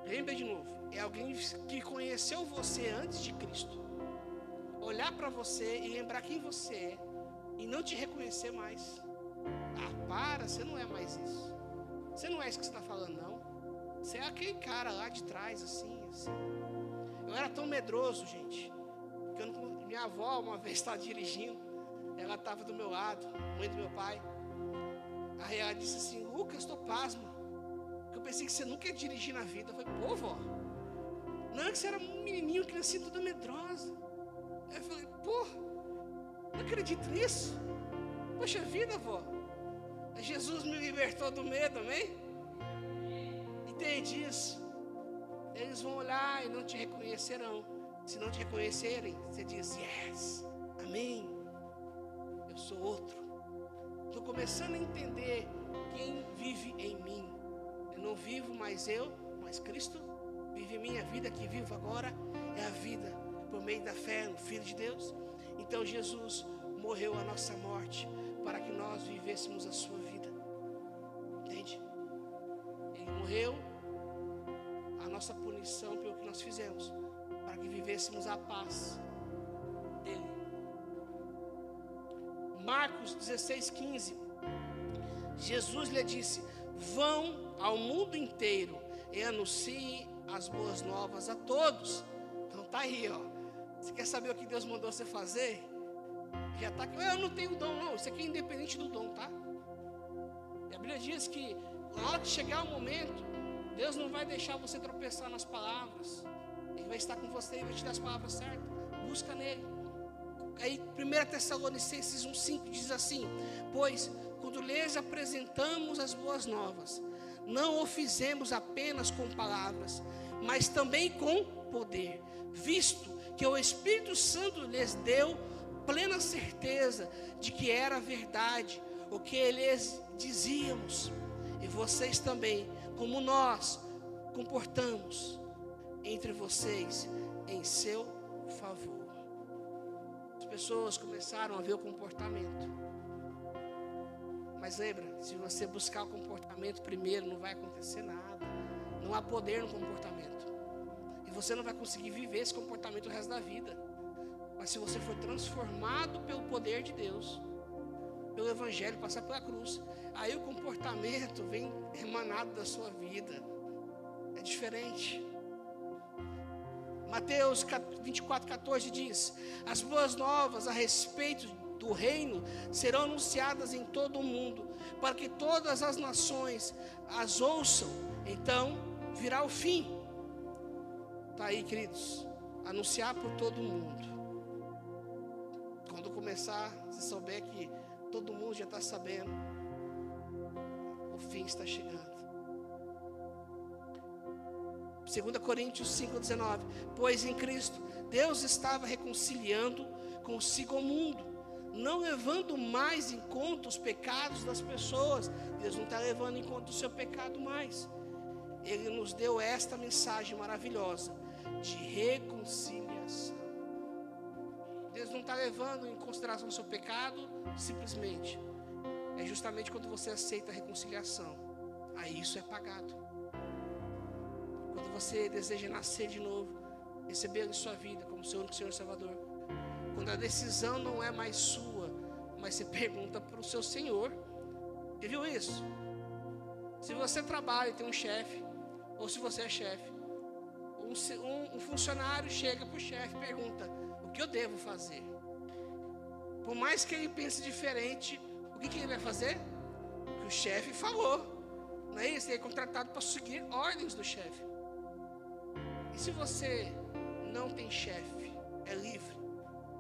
Lembra de novo. É alguém que conheceu você antes de Cristo. Olhar para você e lembrar quem você é. E não te reconhecer mais. Ah, para, você não é mais isso. Você não é isso que você está falando, não. Você é aquele cara lá de trás, assim. Eu era tão medroso, gente, que minha avó uma vez estava dirigindo. Ela estava do meu lado, mãe do meu pai. Aí ela disse assim, Lucas, estou pasmo. Porque eu pensei que você nunca ia dirigir na vida. Eu falei, pô, vó. Não, é que você era um menininho, criancinha toda medrosa. Aí eu falei, pô, não acredito nisso. Poxa vida, vó. Jesus me libertou do medo, amém? ele diz, eles vão olhar e não te reconhecerão. Se não te reconhecerem, você diz, yes, amém, eu sou outro. Estou começando a entender quem vive em mim. Eu não vivo mais eu, mas Cristo vive em mim. A vida que vivo agora é a vida por meio da fé no Filho de Deus. Então Jesus morreu a nossa morte para que nós vivêssemos a sua vida. Entende? Ele morreu a nossa punição pelo que nós fizemos, para que vivêssemos a paz dele. Marcos 16:15, Jesus lhe disse, vão ao mundo inteiro e anunciem as boas novas a todos. Então tá aí, ó. Você quer saber o que Deus mandou você fazer? Já tá aqui. Eu não tenho dom, não. Isso aqui é independente do dom, tá? E a Bíblia diz que na hora que chegar o momento, Deus não vai deixar você tropeçar nas palavras. Ele vai estar com você e vai te dar as palavras certas. Busca nele. Aí 1 Tessalonicenses 1:5 diz assim, pois quando lhes apresentamos as boas novas, não o fizemos apenas com palavras, mas também com poder, visto que o Espírito Santo lhes deu plena certeza de que era verdade o que lhes dizíamos, e vocês também, como nós, comportamos entre vocês em seu favor. As pessoas começaram a ver o comportamento, mas lembra, se você buscar o comportamento primeiro, não vai acontecer nada. Não há poder no comportamento, e você não vai conseguir viver esse comportamento o resto da vida. Mas se você for transformado pelo poder de Deus, pelo Evangelho, passar pela cruz, aí o comportamento vem emanado da sua vida. É diferente. Mateus 24:14 diz, as boas novas a respeito do reino serão anunciadas em todo o mundo, para que todas as nações as ouçam, então virá o fim. Está aí, queridos, anunciar por todo o mundo. Quando começar, se souber que todo mundo já está sabendo, o fim está chegando. 2 Coríntios 5:19, pois em Cristo Deus estava reconciliando consigo o mundo, não levando mais em conta os pecados das pessoas. Deus não está levando em conta o seu pecado mais. Ele nos deu esta mensagem maravilhosa de reconciliação. Deus não está levando em consideração o seu pecado simplesmente. É justamente quando você aceita a reconciliação, aí isso é pagado. Quando você deseja nascer de novo, receber em sua vida como seu único Senhor e Salvador, quando a decisão não é mais sua, mas você pergunta para o seu Senhor. Você viu isso? Se você trabalha e tem um chefe, ou se você é chefe, um funcionário chega para o chefe e pergunta, o que eu devo fazer? Por mais que ele pense diferente, o que ele vai fazer? O que o chefe falou. Não é isso? Ele é contratado para seguir ordens do chefe. E se você não tem chefe, é livre,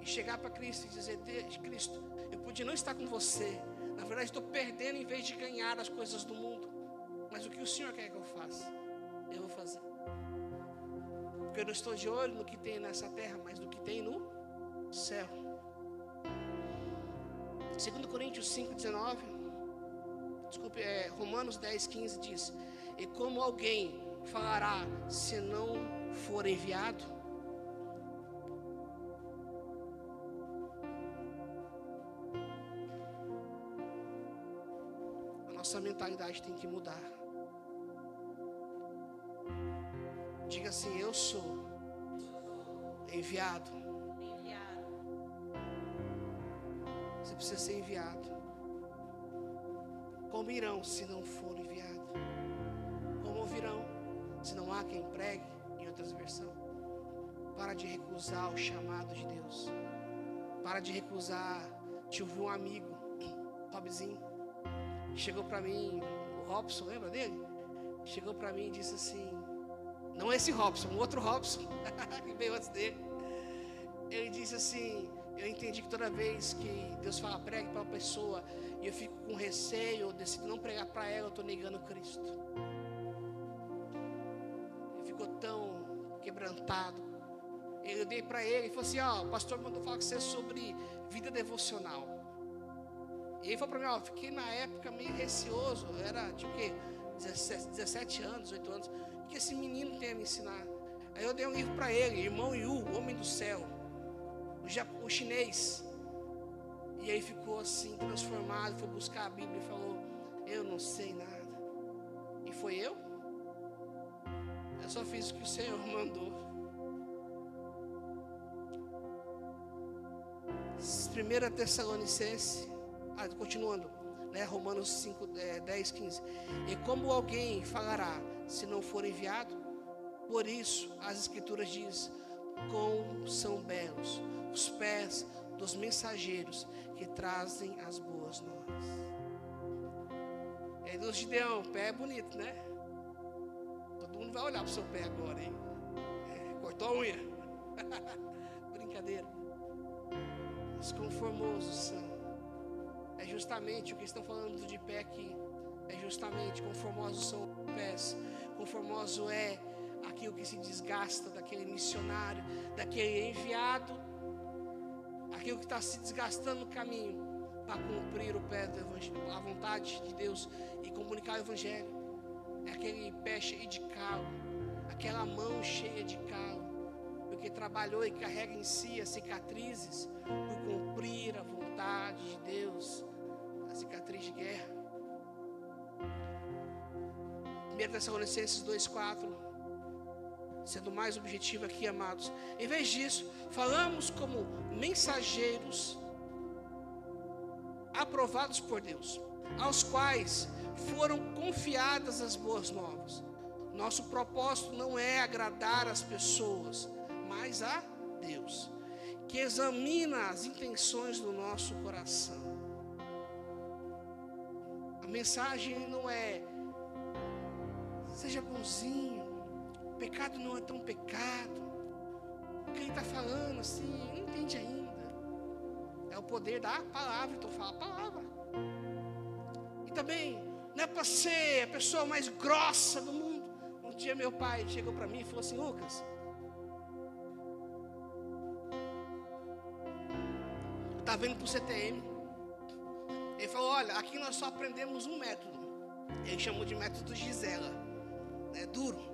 e chegar para Cristo e dizer, Cristo, eu podia não estar com você, na verdade estou perdendo em vez de ganhar as coisas do mundo, mas o que o Senhor quer que eu faça, eu vou fazer. Porque eu não estou de olho no que tem nessa terra, mas no que tem no céu. 2 Coríntios 5:19, Romanos 10:15 diz, e como alguém falará se não for enviado? A nossa mentalidade tem que mudar. Diga assim, eu sou enviado. Você precisa ser enviado. Como irão se não for enviado? Como ouvirão se não há quem pregue? Em outras versões. Para de recusar o chamado de Deus. Para de recusar. Tive um amigo, Robzinho, chegou para mim, o Robson, lembra dele? Chegou para mim e disse assim, não esse Robson, um outro Robson, que veio antes dele. Ele disse assim, eu entendi que toda vez que Deus fala pregue para uma pessoa e eu fico com receio, eu decido não pregar para ela, eu estou negando Cristo. quebrantado. Eu dei para ele e falou assim: ó, o pastor mandou falar com você sobre vida devocional. E ele falou para mim: ó, fiquei na época meio receoso, eu era tipo o quê? 17 anos, 18 anos, o que esse menino tem a me ensinar? Aí eu dei um livro para ele, Irmão Yu, Homem do Céu, o chinês. E aí ficou assim, transformado, foi buscar a Bíblia e falou: eu não sei nada. E foi eu só fiz o que o Senhor mandou. 1 Tessalonicenses, continuando, né, Romanos 5, 10, 15. E como alguém falará se não for enviado? Por isso as Escrituras dizem: como são belos os pés dos mensageiros que trazem as boas novas. É do Gideão, o pé é bonito, né? Todo mundo vai olhar para o seu pé agora, hein? Cortou a unha. Brincadeira. Os conformosos são. É justamente o que estão falando de pé aqui. É justamente, conformosos são os pés. Conformoso é aquilo que se desgasta daquele missionário, daquele enviado, aquilo que está se desgastando no caminho para cumprir o pé do evangelho, a vontade de Deus e comunicar o evangelho. É aquele pé cheio de calo, aquela mão cheia de calo, porque trabalhou e carrega em si as cicatrizes por cumprir a vontade de Deus, a cicatriz de guerra. 1 Tessalonicenses 2,4. Sendo mais objetivo aqui, amados, em vez disso, falamos como mensageiros aprovados por Deus, aos quais foram confiadas as boas novas. Nosso propósito não é agradar as pessoas, mas a Deus, que examina as intenções do nosso coração. A mensagem não é: seja bonzinho, o pecado não é tão pecado. O que ele está falando assim, não entende ainda. É o poder da palavra, então fala a palavra. E também, não é para ser a pessoa mais grossa do mundo. Um dia meu pai chegou para mim e falou assim: Lucas, eu estava indo para o CTM. Ele falou: olha, aqui nós só aprendemos um método. Ele chamou de método Gisela. É duro.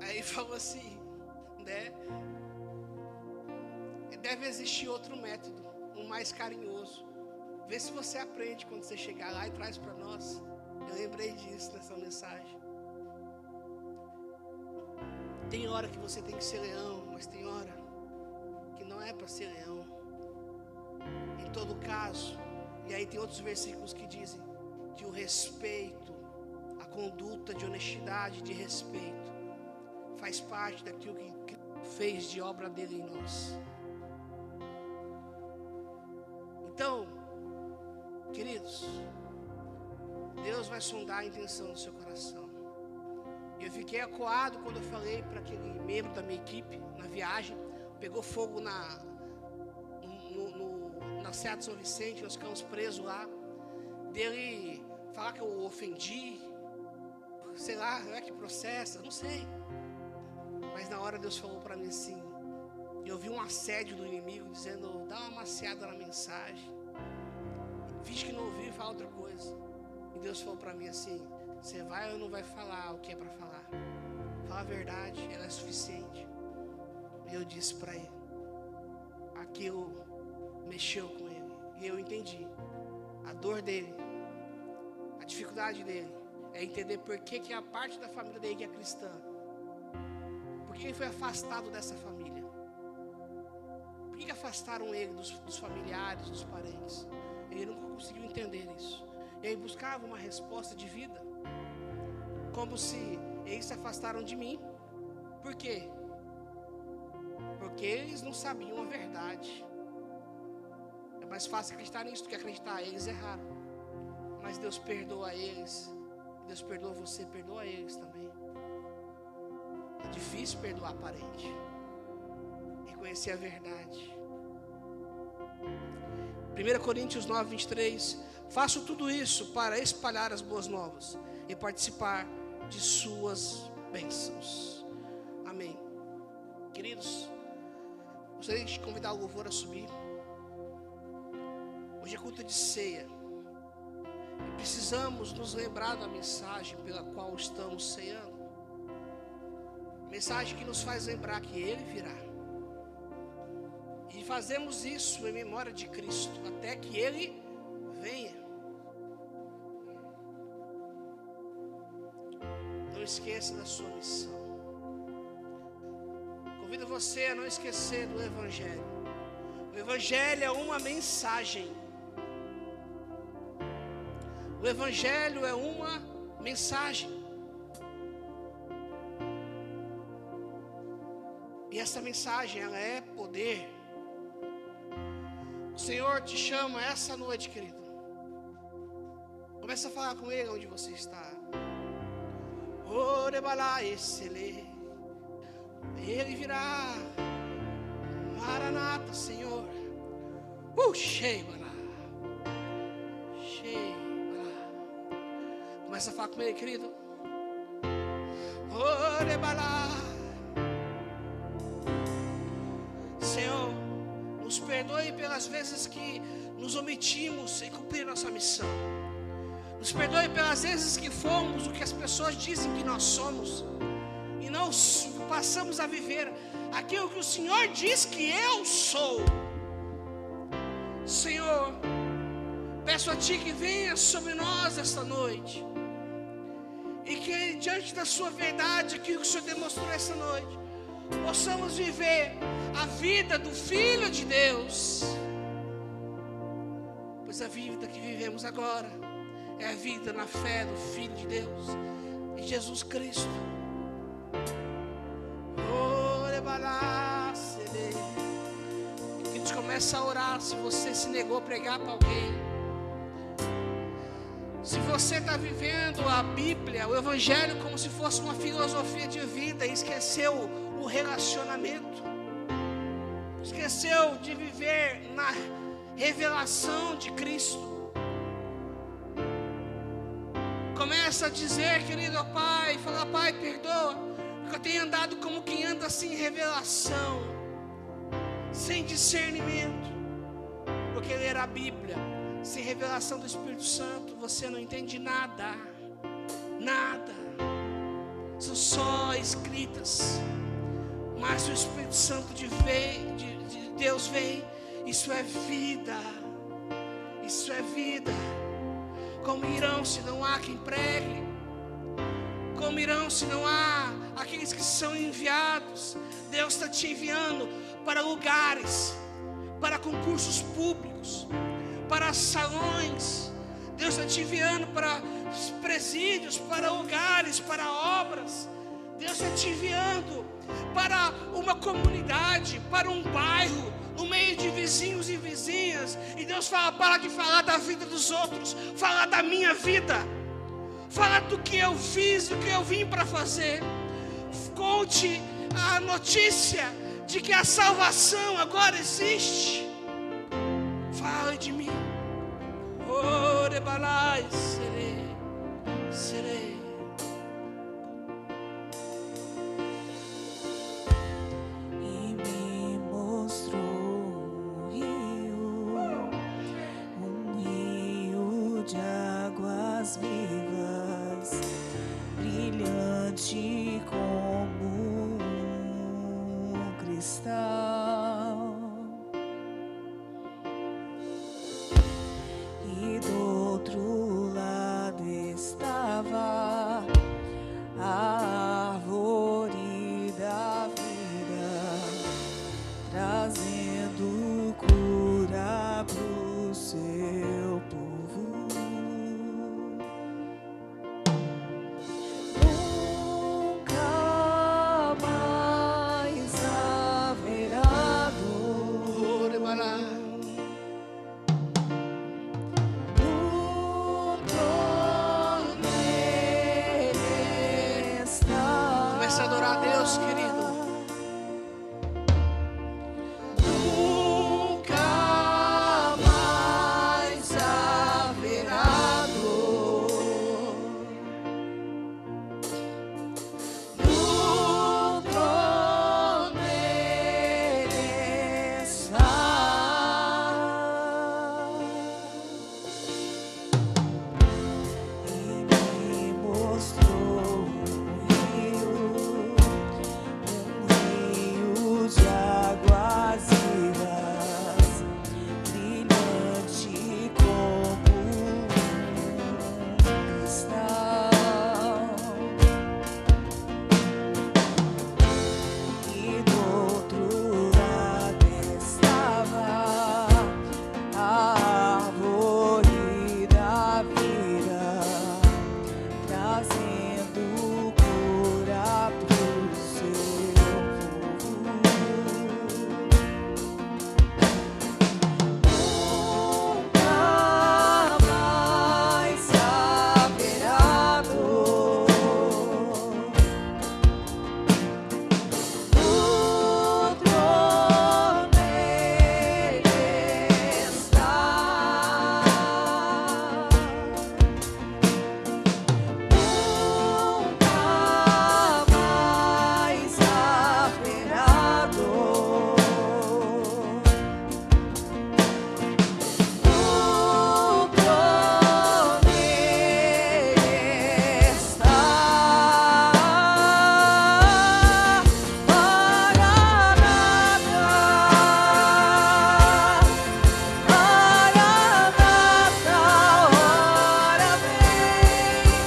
Aí ele falou assim, né? Deve existir outro método, um mais carinhoso. Vê se você aprende quando você chegar lá e traz para nós. Eu lembrei disso nessa mensagem. Tem hora que você tem que ser leão, mas tem hora que não é para ser leão. Em todo caso, e aí tem outros versículos que dizem que o respeito, a conduta de honestidade, de respeito, faz parte daquilo que fez de obra dele em nós. Então, queridos, Deus vai sondar a intenção do seu coração. Eu fiquei acuado quando eu falei para aquele membro da minha equipe, na viagem, pegou fogo na Serra de São Vicente, nós ficamos presos lá, dele falar que eu ofendi, sei lá, não é que processa, não sei. Mas na hora Deus falou para mim assim, eu vi um assédio do inimigo dizendo: dá uma maciada na mensagem, finge que não ouviu e fala outra coisa. E Deus falou para mim assim: você vai ou não vai falar o que é para falar? Fala a verdade, ela é suficiente. E eu disse para ele, aquilo mexeu com ele, e eu entendi a dor dele, a dificuldade dele é entender por que a parte da família dele que é cristã, por que ele foi afastado dessa família, por que afastaram ele dos familiares, dos parentes. Ele nunca conseguiu entender isso, e aí buscava uma resposta de vida, como se eles se afastaram de mim. Por quê? Porque eles não sabiam a verdade. É mais fácil acreditar nisso do que acreditar. Eles erraram, mas Deus perdoa eles. Deus perdoa você, perdoa eles também. É difícil perdoar parente, reconhecer a verdade. 1 Coríntios 9, 23. Faço tudo isso para espalhar as boas novas e participar de suas bênçãos. Amém. queridos, gostaria de convidar o louvor a subir. Hoje é culto de ceia. E precisamos nos lembrar da mensagem pela qual estamos ceando. Mensagem que nos faz lembrar que Ele virá. E fazemos isso em memória de Cristo, até que Ele venha. Não esqueça da sua missão. Convido você a não esquecer do Evangelho. O Evangelho é uma mensagem. O Evangelho é uma mensagem. E essa mensagem, ela é poder. O Senhor te chama essa noite, querido. Começa a falar com Ele onde você está. Ele virá. Maranata, Senhor. Começa a falar com Ele, querido. Senhor, nos perdoe pelas vezes que nos omitimos em cumprir nossa missão. Nos perdoe pelas vezes que fomos o que as pessoas dizem que nós somos e não passamos a viver aquilo que o Senhor diz que eu sou. Senhor, peço a Ti que venha sobre nós esta noite e que diante da Sua verdade, aquilo que o Senhor demonstrou esta noite, possamos viver a vida do Filho de Deus. Pois a vida que vivemos agora é a vida na fé do Filho de Deus, em Jesus Cristo. Que a gente começa a orar. Se você se negou a pregar para alguém, se você está vivendo a Bíblia, o Evangelho, como se fosse uma filosofia de vida e esqueceu o relacionamento, esqueceu de viver na revelação de Cristo, começa a dizer, querido Pai, fala: Pai, perdoa, porque eu tenho andado como quem anda sem revelação, sem discernimento. Porque ler a Bíblia sem revelação do Espírito Santo, você não entende nada. Nada. São só escritas. Mas o Espírito Santo de Deus vem. Isso é vida. Isso é vida. Como irão se não há quem pregue? Como irão se não há aqueles que são enviados? Deus está te enviando para lugares, para concursos públicos, para salões. Deus está te enviando para presídios, para lugares, para obras. Deus está te enviando para uma comunidade, para um bairro, no meio de vizinhos e vizinhas. E Deus fala: para de falar da vida dos outros, fala da minha vida, fala do que eu fiz, do que eu vim para fazer. Conte a notícia de que a salvação agora existe. Fale de mim. Orebalai, serei. E me mostrou um rio de águas vivas, brilhante como um cristal. E do outro lado estava a árvore da vida, trazendo cura pro seu povo. Nunca mais haverá dor. Comece a adorar a Deus, querido.